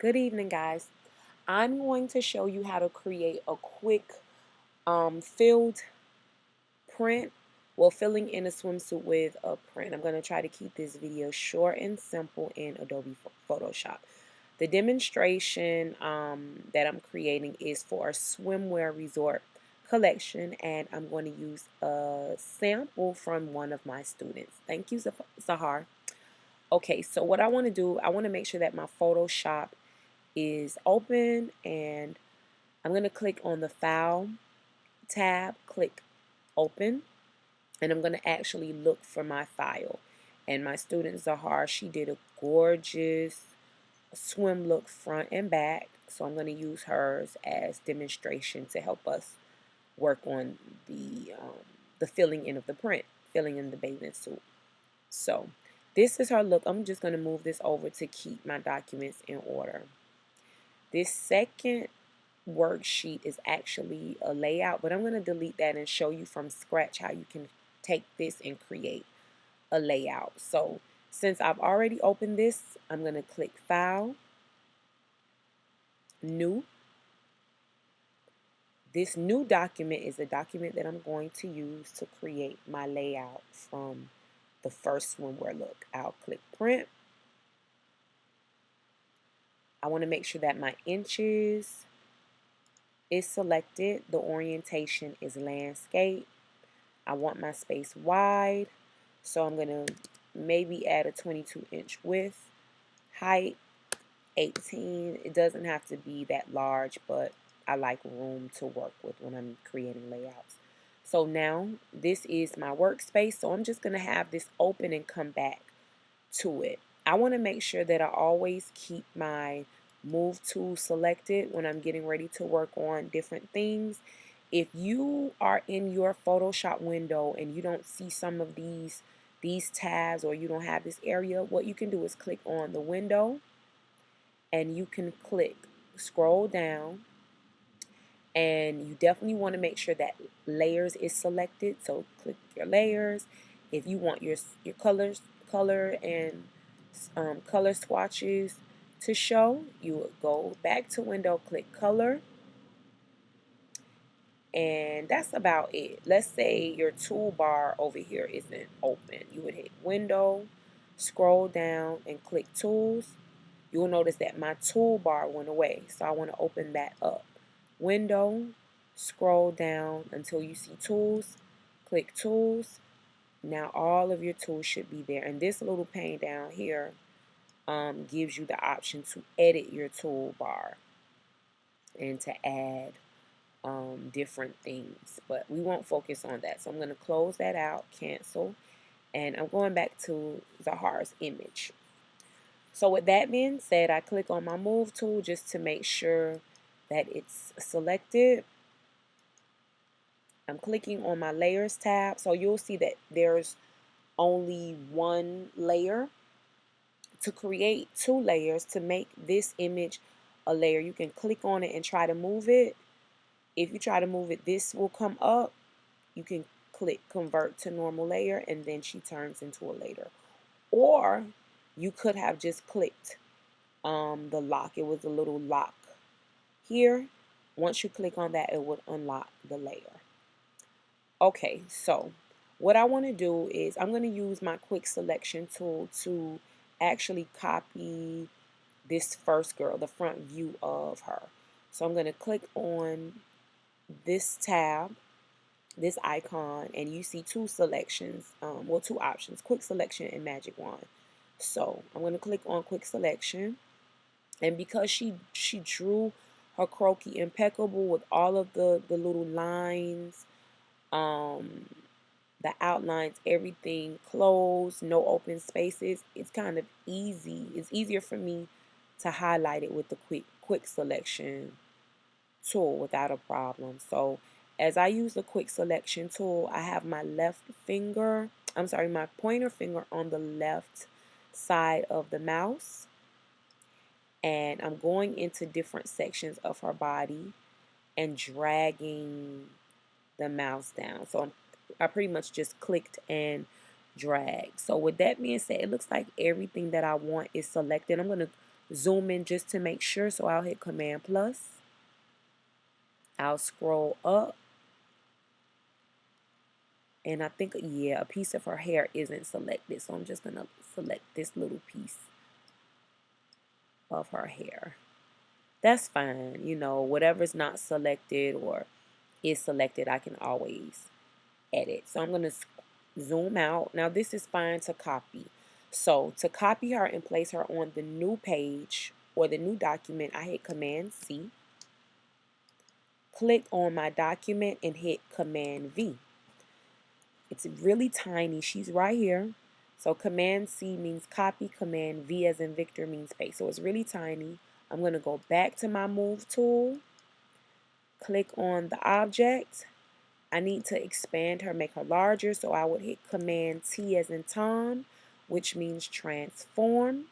Good evening, guys. I'm going to show you how to create a quick filled print, well, filling in a swimsuit with a print. I'm going to try to keep this video short and simple in Adobe Photoshop. The demonstration that I'm creating is for a swimwear resort collection, and I'm going to use a sample from one of my students. Thank you, Zahar. Okay, so what I want to do, I want to make sure that my Photoshop is open, and I'm going to click on the File tab, click Open, and I'm going to actually look for my file. And my student Zahar, she did a gorgeous swim look front and back, so I'm going to use hers as demonstration to help us work on the filling in of the print, filling in the bathing suit. So this is her look. I'm just going to move this over to keep my documents in order. This second worksheet is actually a layout, but I'm going to delete that and show you from scratch how you can take this and create a layout. So since I've already opened this, I'm going to click File, New. This new document is a document that I'm going to use to create my layout from the first swimwear look. I'll click Print. I want to make sure that my inches is selected. The orientation is landscape. I want my space wide, so I'm going to maybe add a 22-inch width. Height, 18. It doesn't have to be that large, but I like room to work with when I'm creating layouts. So now this is my workspace, so I'm just going to have this open and come back to it. I want to make sure that I always keep my move tool selected when I'm getting ready to work on different things. If you are in your Photoshop window and you don't see some of these tabs, or you don't have this area, what you can do is click on the window and you can click scroll down, and you definitely want to make sure that layers is selected. So click your layers. If you want your color and color swatches to show, you would go back to window, click color, and that's about it. Let's say your toolbar over here isn't open. You would hit window, scroll down, and click tools. You'll notice that my toolbar went away, so I want to open that up. Window, scroll down until you see tools, click tools. Now all of your tools should be there, and this little pane down here gives you the option to edit your toolbar and to add different things, but we won't focus on that. So I'm going to close that out, cancel, and I'm going back to Zahar's image. So with that being said, I click on my move tool just to make sure that it's selected. I'm clicking on my layers tab, so you'll see that there's only one layer. To create two layers, to make this image a layer, you can click on it and try to move it. If you try to move it, this will come up. You can click convert to normal layer, and then she turns into a layer. Or you could have just clicked the lock. It was a little lock here. Once you click on that, it would unlock the layer. Okay, so what I want to do is I'm going to use my quick selection tool to actually copy this first girl, the front view of her. So I'm going to click on this tab, this icon, and you see two selections, well, two options, quick selection and magic wand. So I'm going to click on quick selection, and because she drew her croquis impeccable with all of the little lines, the outlines, everything closed, no open spaces, it's kind of easy. It's easier for me to highlight it with the quick selection tool without a problem. So as I use the quick selection tool, I have my my pointer finger on the left side of the mouse, and I'm going into different sections of her body and dragging the mouse down. So I pretty much just clicked and drag. So with that being said, it looks like everything that I want is selected. I'm going to zoom in just to make sure. So I'll hit Command plus. I'll scroll up. And I think, yeah, a piece of her hair isn't selected. So I'm just going to select this little piece of her hair. That's fine. You know, whatever's not selected or is selected, I can always edit. So I'm going to zoom out. Now this is fine to copy. So to copy her and place her on the new page or the new document, I hit Command C. Click on my document and hit Command V. It's really tiny. She's right here. So Command C means copy. Command V as in Victor means paste. So it's really tiny. I'm going to go back to my move tool. Click on the object. I need to expand her, make her larger. So I would hit Command T as in Tom, which means transform.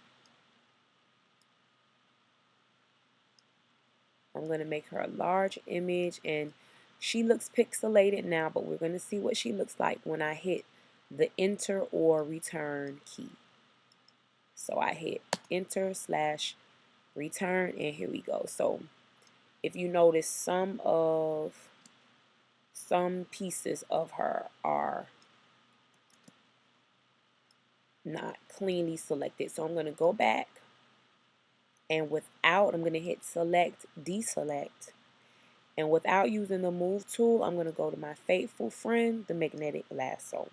I'm going to make her a large image, and she looks pixelated now, but we're going to see what she looks like when I hit the enter or return key. So I hit enter / return, and here we go. So if you notice, some pieces of her are not cleanly selected. So I'm going to go back, and I'm going to hit select, deselect. And without using the move tool, I'm going to go to my faithful friend, the magnetic lasso.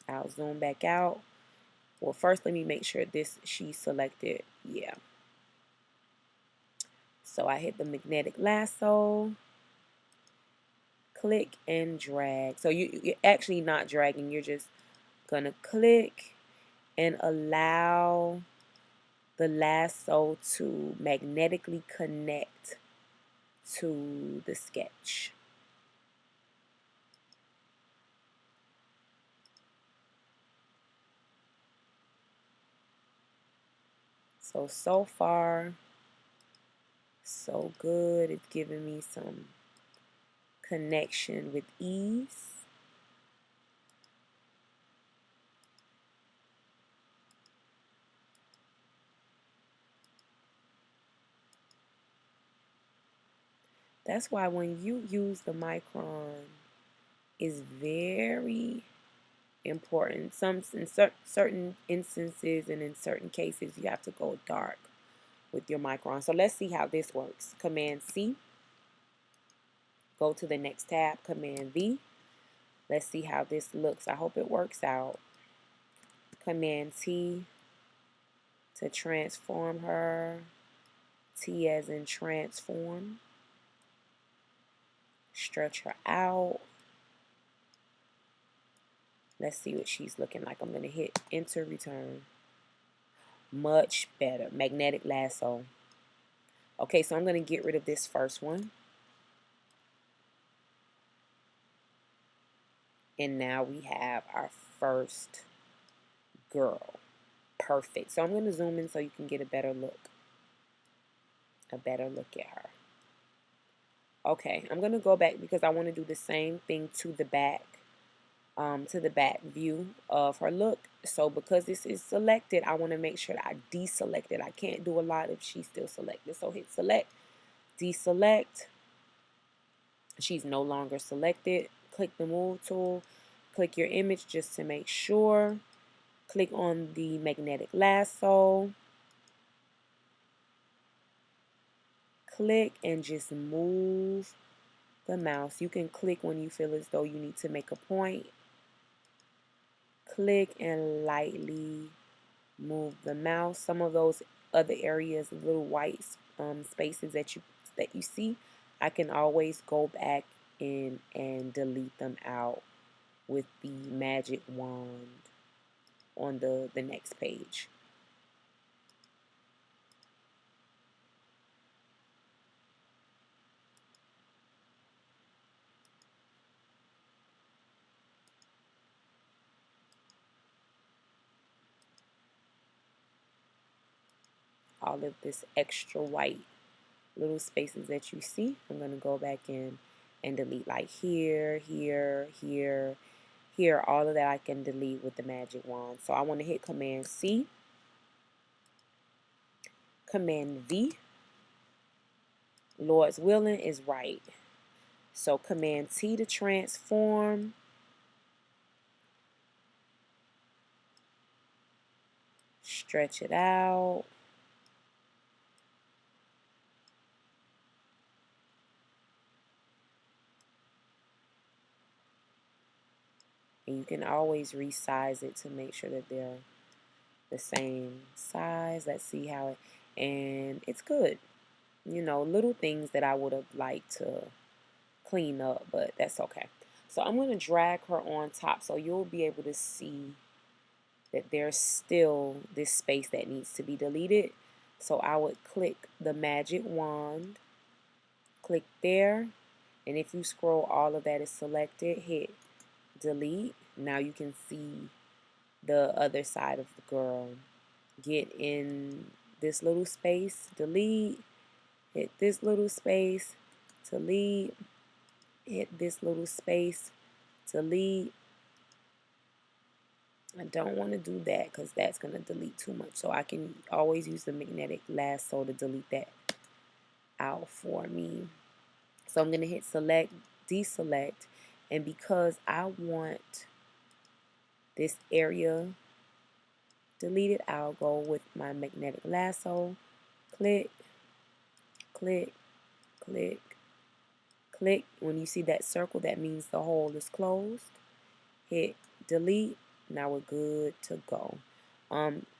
I'll zoom back out. Well, first let me make sure she's selected. Yeah. So I hit the magnetic lasso, click and drag. So you're actually not dragging. You're just going to click and allow the lasso to magnetically connect to the sketch. So far, so good. It's giving me some connection with ease. That's why when you use the micron, is very important. In certain instances and in certain cases, you have to go dark with your micron. So let's see how this works. Command C. Go to the next tab. Command V. Let's see how this looks. I hope it works out. Command T to transform her. T as in transform. Stretch her out. Let's see what she's looking like. I'm going to hit enter, return. Much better. Magnetic lasso. Okay, so I'm going to get rid of this first one. And now we have our first girl. Perfect. So I'm going to zoom in so you can get a better look. A better look at her. Okay, I'm going to go back because I want to do the same thing to the back view of her look. So because this is selected, I want to make sure that I deselect it. I can't do a lot if she's still selected. So hit select, deselect. She's no longer selected. Click the move tool. Click your image just to make sure. Click on the magnetic lasso. Click and just move the mouse. You can click when you feel as though you need to make a point. Click and lightly move the mouse. Some of those other areas, little white spaces that you see, I can always go back in and delete them out with the magic wand on the next page. All of this extra white little spaces that you see, I'm going to go back in and delete, like here, here, here, here, all of that I can delete with the magic wand. So I want to hit Command C, Command V. Lord's willing is right. So Command T to transform. Stretch it out. And you can always resize it to make sure that they're the same size. Let's see how it, and it's good. You know, little things that I would have liked to clean up, but that's okay. So I'm going to drag her on top so you'll be able to see that there's still this space that needs to be deleted. So I would click the magic wand, click there, and if you scroll, all of that is selected, hit delete. Now you can see the other side of the girl. Get in this little space, delete, hit this little space, delete, hit this little space, delete. I don't want to do that because that's going to delete too much. So I can always use the magnetic lasso to delete that out for me. So I'm going to hit select, deselect, and because I want this area deleted, I'll go with my magnetic lasso, click, click, click, click. When you see that circle, that means the hole is closed. Hit delete. Now we're good to go.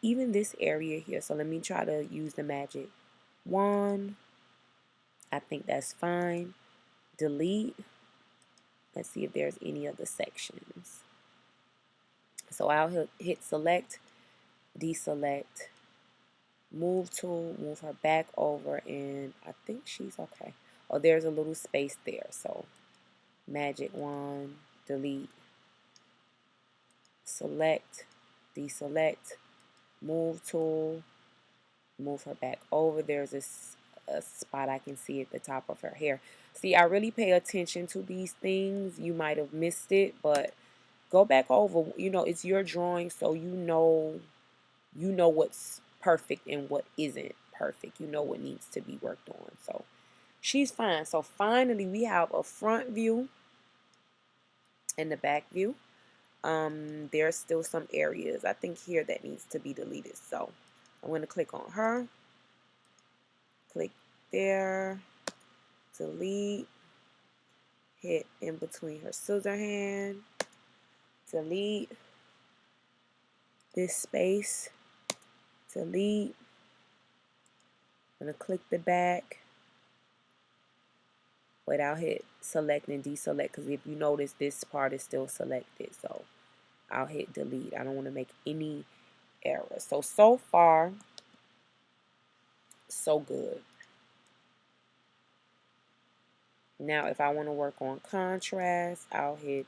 Even this area here, so let me try to use the magic wand. I think that's fine. Delete. Let's see if there's any other sections. So I'll hit select, deselect, move tool, move her back over, and I think she's okay. Oh, there's a little space there. So magic wand, delete, select, deselect, move tool, move her back over. There's a spot I can see at the top of her hair. See, I really pay attention to these things. You might have missed it, but go back over. You know, it's your drawing, so you know what's perfect and what isn't perfect. You know what needs to be worked on. So she's fine. So finally, we have a front view and the back view. There's still some areas I think here that needs to be deleted. So I'm going to click on her, click there, delete, hit in between her scissor hand, delete this space, delete. I'm going to click the back. Wait, I'll hit select and deselect because if you notice, this part is still selected. So I'll hit delete. I don't want to make any errors. So far, so good. Now, if I want to work on contrast, I'll hit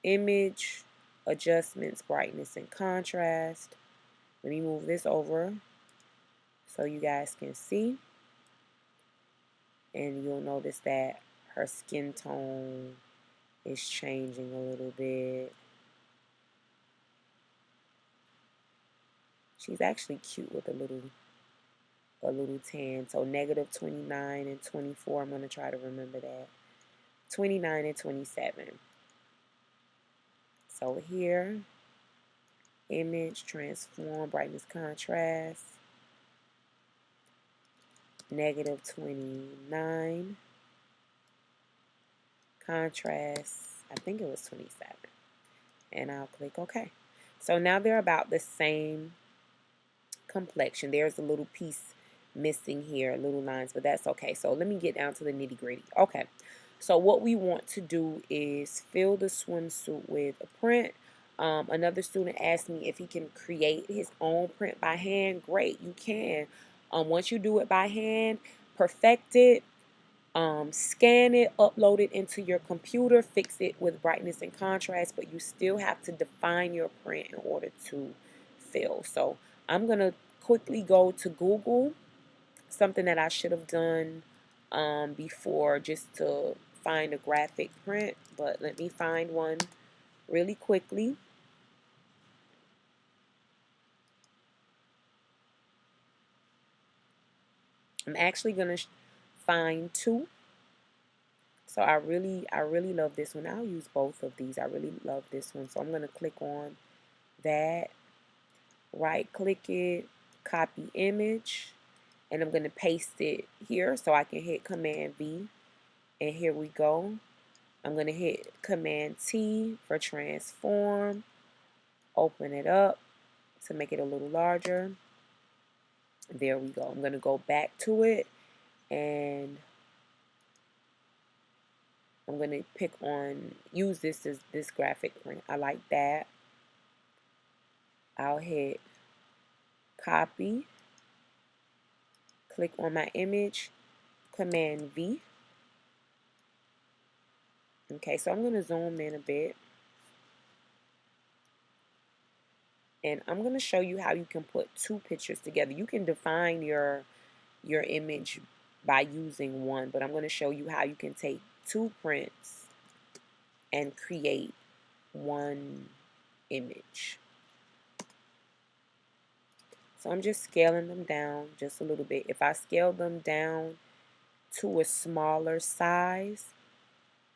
image, adjustments, brightness, and contrast. Let me move this over so you guys can see. And you'll notice that her skin tone is changing a little bit. She's actually cute with a little tan. So negative 29 and 24. I'm going to try to remember that. 29 and 27. So here, image, transform, brightness, contrast. Negative 29. Contrast, I think it was 27. And I'll click OK. So now they're about the same complexion. There's a little piece missing here, little lines, but that's okay. So let me get down to the nitty gritty. Okay. So what we want to do is fill the swimsuit with a print. Another student asked me if he can create his own print by hand. Great, you can. Once you do it by hand, perfect it, scan it, upload it into your computer, fix it with brightness and contrast, but you still have to define your print in order to fill. So I'm going to quickly go to Google, something that I should have done before just to find a graphic print, but let me find one really quickly. I'm actually going to find two. So I really love this one. I'll use both of these. I really love this one. So I'm going to click on that, right click it, copy image, and I'm going to paste it here so I can hit Command V. And here we go. I'm going to hit Command T for transform, open it up to make it a little larger. There we go. I'm going to go back to it and I'm going to use this as this graphic print. I like that. I'll hit copy, click on my image, Command V. Okay, so I'm going to zoom in a bit. And I'm going to show you how you can put two pictures together. You can define your image by using one, but I'm going to show you how you can take two prints and create one image. So I'm just scaling them down just a little bit. If I scale them down to a smaller size,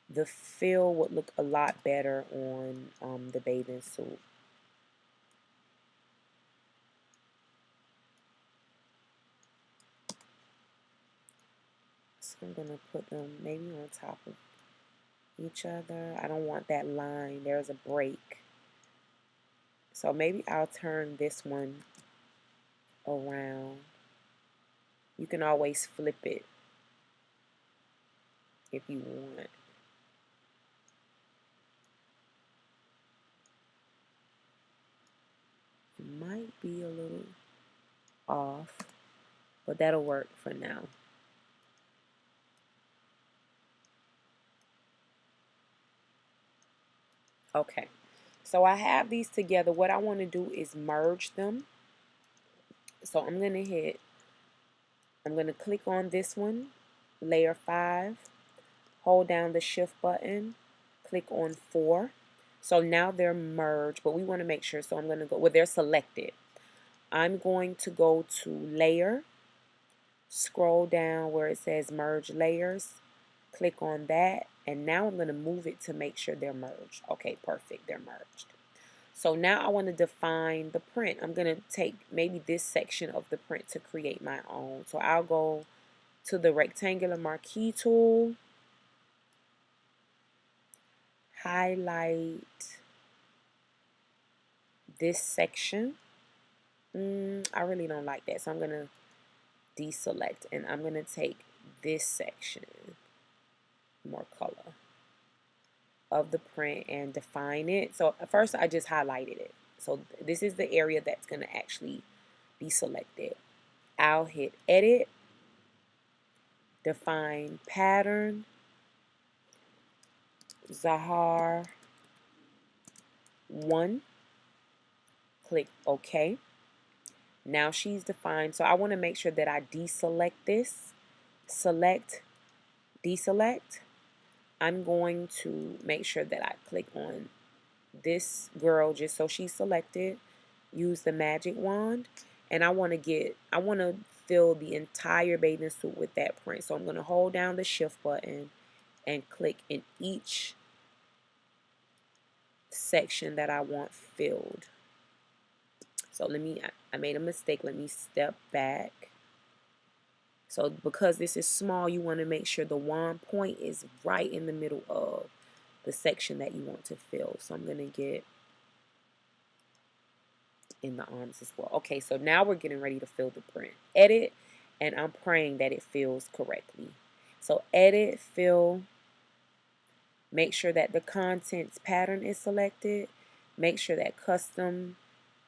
the fill would look a lot better on the bathing suit. So I'm going to put them maybe on top of each other. I don't want that line. There's a break. So maybe I'll turn this one around. You can always flip it if you want. It might be a little off, but that'll work for now. Okay, so I have these together. What I want to do is merge them. So I'm going to click on this one, layer 5, hold down the shift button, click on 4. So now they're merged, but we want to make sure. So I'm going to go, well, they're selected. I'm going to go to layer, scroll down where it says merge layers, click on that, and now I'm going to move it to make sure they're merged. Okay, perfect, they're merged. So now I want to define the print. I'm going to take maybe this section of the print to create my own. So I'll go to the rectangular marquee tool, highlight this section. I really don't like that, so I'm going to deselect, and I'm going to take this section, more color, of the print and define it. So at first I just highlighted it. So this is the area that's going to actually be selected. I'll hit edit, define pattern, Zahar 1, click OK. Now she's defined. So I want to make sure that I deselect this, select, deselect. I'm going to make sure that I click on this girl just so she's selected, use the magic wand, and I want to fill the entire bathing suit with that print. So I'm going to hold down the shift button and click in each section that I want filled. So I made a mistake. Let me step back. So because this is small, you want to make sure the wand point is right in the middle of the section that you want to fill. So I'm going to get in the arms as well. Okay, so now we're getting ready to fill the print. Edit, and I'm praying that it fills correctly. So edit, fill, make sure that the contents pattern is selected. Make sure that custom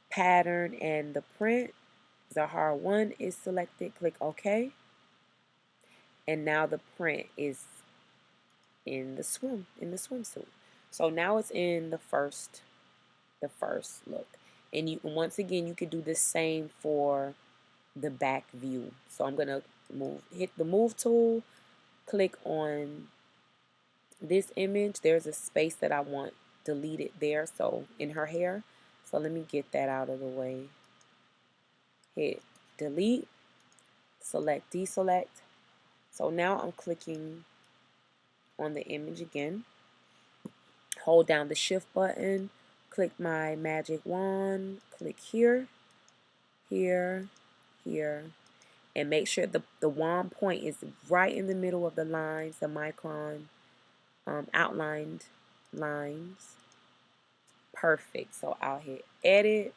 pattern and the print, Zahar 1, is selected. Click OK. And now the print is in the swimsuit. So now it's in the first look. And once again, you could do the same for the back view. So I'm gonna hit the move tool, click on this image. There's a space that I want deleted there, so in her hair. So let me get that out of the way. Hit delete, select, deselect. So now I'm clicking on the image again. Hold down the shift button, click my magic wand, click here, here, here, and make sure the wand point is right in the middle of the lines, the micron outlined lines. Perfect. So I'll hit edit,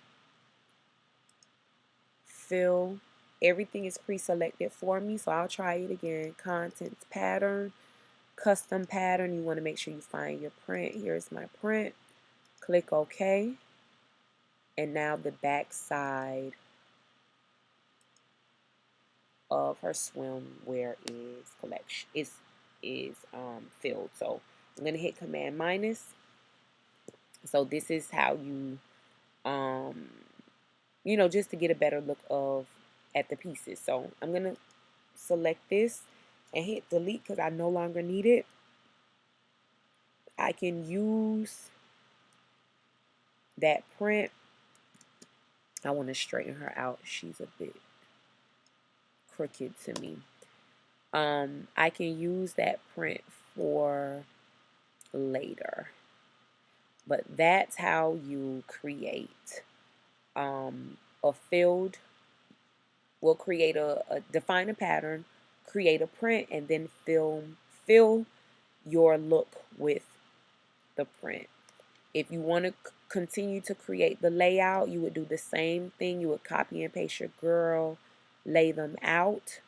fill. Everything is pre-selected for me, so I'll try it again. Contents pattern, custom pattern. You want to make sure you find your print. Here's my print. Click OK. And now the back side of her swimwear is filled. So I'm gonna hit Command minus. So this is how you just to get a better look of at the pieces. So I'm gonna select this and hit delete because I no longer need it. I can use that print. I want to straighten her out. She's a bit crooked to me. I can use that print for later. But that's how you create a filled. We'll create define a pattern, create a print, and then fill your look with the print. If you want to continue to create the layout, you would do the same thing. You would copy and paste your girl, lay them out.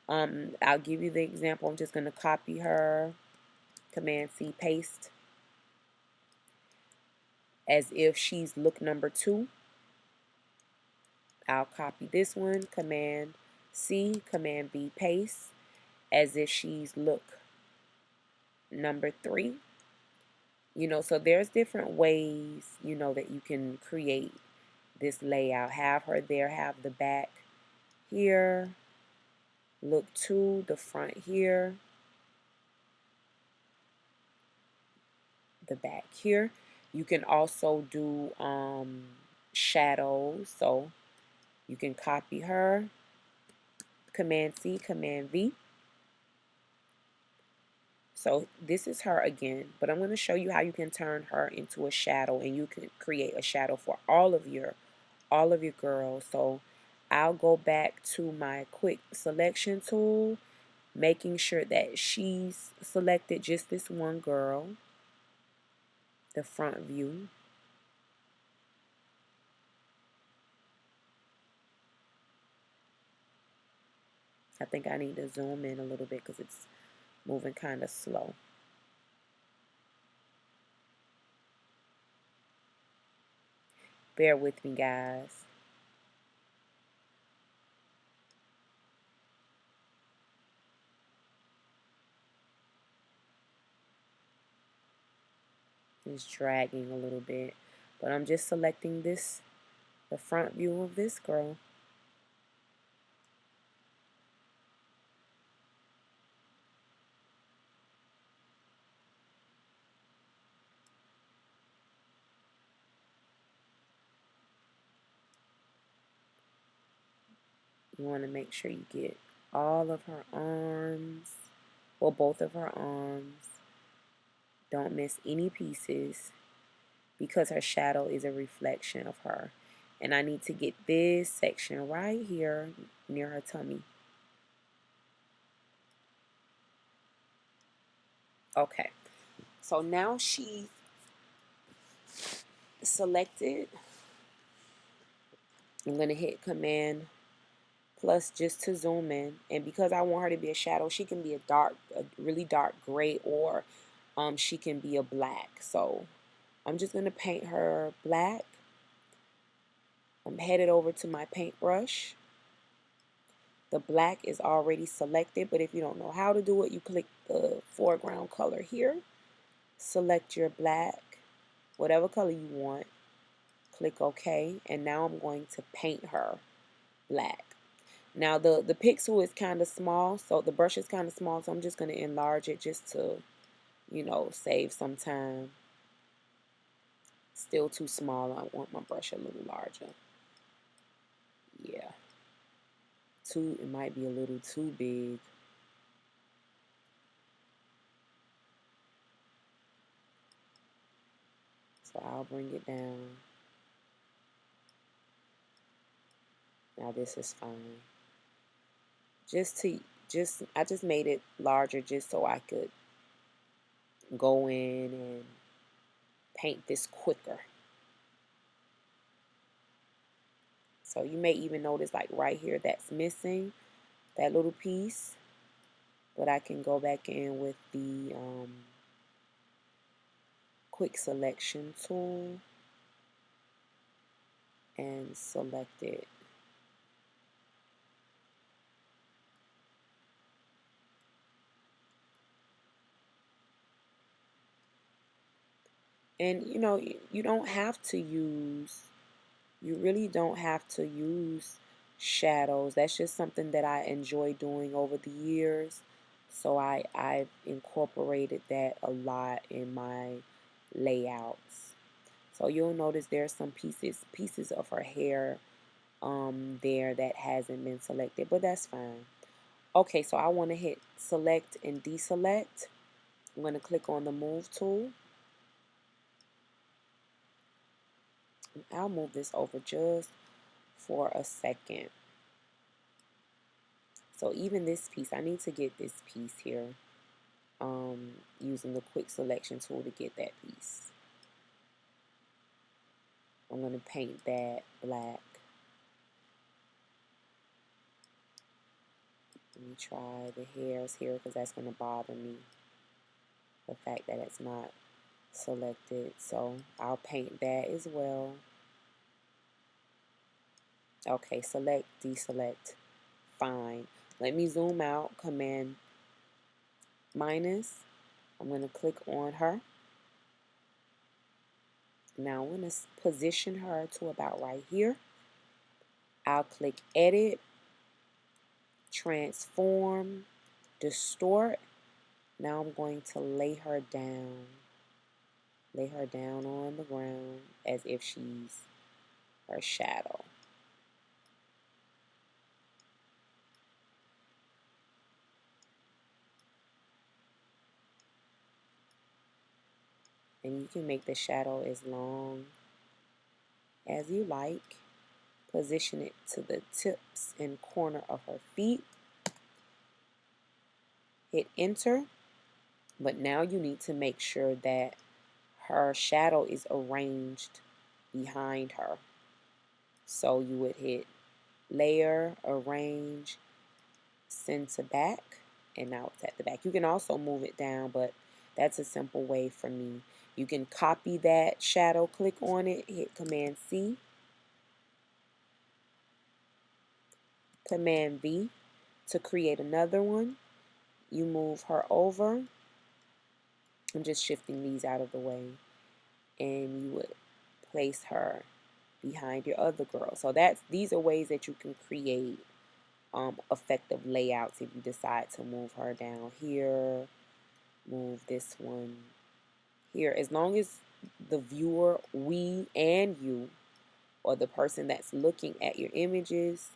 I'll give you the example. I'm just going to copy her, Command C, paste, as if she's look number 2. I'll copy this one, Command C, Command V, paste, as if she's look number 3. So there's different ways, that you can create this layout. Have her there, have the back here, look 2, the front here, the back here. You can also do shadows. So you can copy her, Command C, Command V. So this is her again, but I'm going to show you how you can turn her into a shadow, and you can create a shadow for all of your girls. So I'll go back to my quick selection tool, making sure that she's selected just this one girl, the front view. I think I need to zoom in a little bit because it's moving kind of slow. Bear with me, guys. It's dragging a little bit, but I'm just selecting the front view of this girl. You want to make sure you get all of her arms, well, both of her arms. Don't miss any pieces because her shadow is a reflection of her. And I need to get this section right here near her tummy. Okay, so now she's selected. I'm going to hit Command plus just to zoom in. And because I want her to be a shadow, she can be a really dark gray, or she can be a black. So I'm just going to paint her black. I'm headed over to my paintbrush. The black is already selected, but if you don't know how to do it, you click the foreground color here. Select your black, whatever color you want. Click OK, and now I'm going to paint her black. Now the pixel is kind of small, so the brush is kind of small, so I'm just going to enlarge it just to, save some time. Still too small. I want my brush a little larger. Yeah. It might be a little too big. So I'll bring it down. Now this is fine. I just made it larger just so I could go in and paint this quicker. So you may even notice like right here that's missing, that little piece. But I can go back in with the quick selection tool and select it. And you don't have to use, you really don't have to use shadows. That's just something that I enjoy doing over the years. So I've incorporated that a lot in my layouts. So you'll notice there's some pieces of her hair there that hasn't been selected, but that's fine. Okay, so I want to hit select and deselect. I'm going to click on the move tool. I'll move this over just for a second. So even this piece, I need to get this piece here using the quick selection tool to get that piece. I'm going to paint that black. Let me try the hairs here because that's going to bother me. The fact that it's not selected. So I'll paint that as well. Okay, select, deselect. Fine. Let me zoom out, Command minus. I'm going to click on her. Now I'm going to position her to about right here. I'll click edit, transform, distort. Now I'm going to lay her down. Lay her down on the ground as if she's her shadow. And you can make the shadow as long as you like. Position it to the tips and corner of her feet. Hit enter. But now you need to make sure that her shadow is arranged behind her. So you would hit layer, arrange, send to back, and now it's at the back. You can also move it down, but that's a simple way for me. You can copy that shadow, click on it, hit Command C, Command V to create another one. You move her over. I'm just shifting these out of the way. And you would place her behind your other girl. So these are ways that you can create effective layouts if you decide to move her down here, move this one here. As long as the viewer, we and you, or the person that's looking at your images,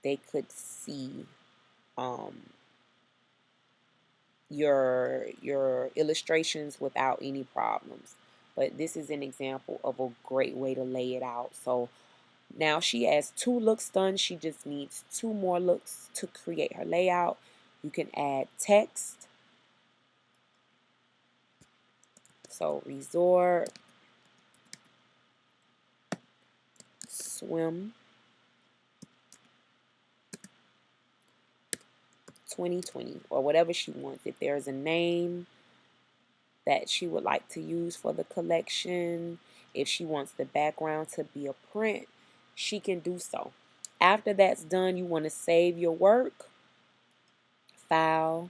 they could see your illustrations without any problems. But this is an example of a great way to lay it out. So now she has 2 looks done. She just needs 2 more looks to create her layout. You can add text. So resort, swim 2020 or whatever she wants. If there's a name that she would like to use for the collection, if she wants the background to be a print, she can do so. After that's done, you want to save your work, file,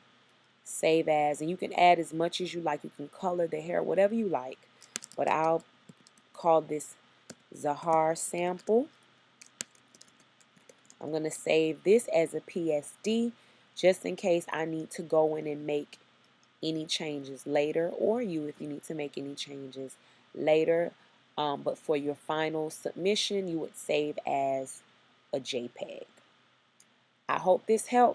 save as, and you can add as much as you like. You can color the hair, whatever you like, but I'll call this Zahar sample. I'm going to save this as a PSD just in case I need to go in and make any changes later, or you if you need to make any changes later. But for your final submission, you would save as a JPEG. I hope this helped.